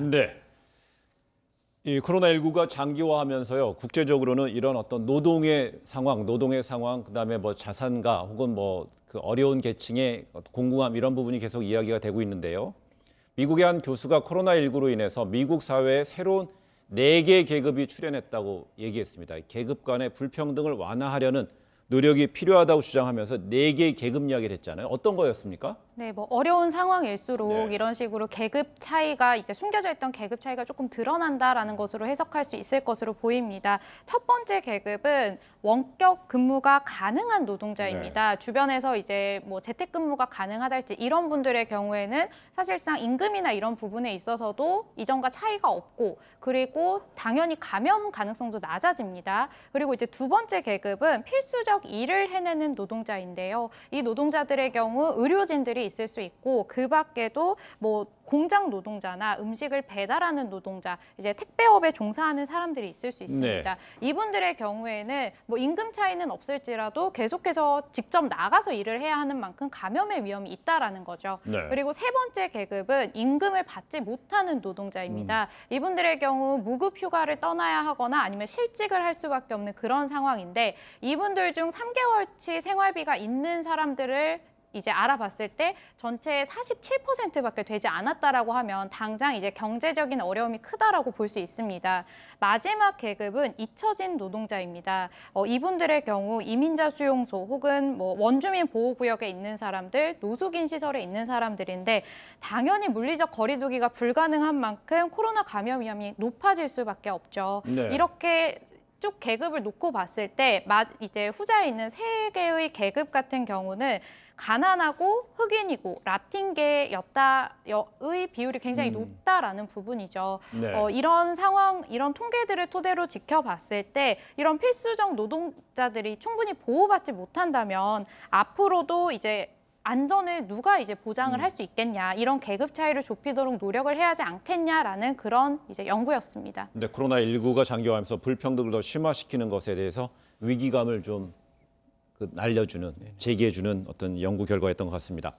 네. 이 코로나19가 장기화하면서요. 국제적으로는 이런 어떤 노동의 상황, 그다음에 뭐 자산가 혹은 뭐 그 어려운 계층의 공공함 이런 부분이 계속 이야기가 되고 있는데요. 미국의 한 교수가 코로나19로 인해서 미국 사회에 새로운 4개 계급이 출현했다고 얘기했습니다. 계급 간의 불평등을 완화하려는 노력이 필요하다고 주장하면서 4개의 계급 이야기를 했잖아요. 어떤 거였습니까? 네, 뭐 어려운 상황일수록 네. 이런 식으로 계급 차이가 이제 숨겨져 있던 계급 차이가 조금 드러난다라는 것으로 해석할 수 있을 것으로 보입니다. 첫 번째 계급은 원격 근무가 가능한 노동자입니다. 주변에서 이제 뭐 재택근무가 가능하달지 이런 분들의 경우에는 사실상 임금이나 이런 부분에 있어서도 이전과 차이가 없고 그리고 당연히 감염 가능성도 낮아집니다. 그리고 이제 두 번째 계급은 필수적 일을 해내는 노동자인데요. 이 노동자들의 경우 의료진들이 있을 수 있고 그 밖에도 뭐 공장 노동자나 음식을 배달하는 노동자, 이제 택배업에 종사하는 사람들이 있을 수 있습니다. 이분들의 경우에는 뭐 임금 차이는 없을지라도 계속해서 직접 나가서 일을 해야 하는 만큼 감염의 위험이 있다라는 거죠. 그리고 세 번째 계급은 임금을 받지 못하는 노동자입니다. 이분들의 경우 무급 휴가를 떠나야 하거나 아니면 실직을 할 수밖에 없는 그런 상황인데 이분들 중 3개월치 생활비가 있는 사람들을 이제 알아봤을 때 전체의 47%밖에 되지 않았다라고 하면 당장 이제 경제적인 어려움이 크다라고 볼 수 있습니다. 마지막 계급은 잊혀진 노동자입니다. 이분들의 경우 이민자 수용소 혹은 뭐 원주민 보호구역에 있는 사람들, 노숙인 시설에 있는 사람들인데 당연히 물리적 거리두기가 불가능한 만큼 코로나 감염 위험이 높아질 수밖에 없죠. 이렇게 쭉 계급을 놓고 봤을 때 이제 후자에 있는 세 개의 계급 같은 경우는 가난하고 흑인이고 라틴계였다의 비율이 굉장히 높다라는 부분이죠. 이런 상황, 이런 통계들을 토대로 지켜봤을 때 이런 필수적 노동자들이 충분히 보호받지 못한다면 앞으로도 이제 안전을 누가 이제 보장을 할 수 있겠냐, 이런 계급 차이를 좁히도록 노력을 해야 하지 않겠냐라는 그런 이제 연구였습니다. 근데 코로나19가 장기화하면서 불평등을 더 심화시키는 것에 대해서 위기감을 좀 날려주는, 제기해주는 어떤 연구 결과였던 것 같습니다.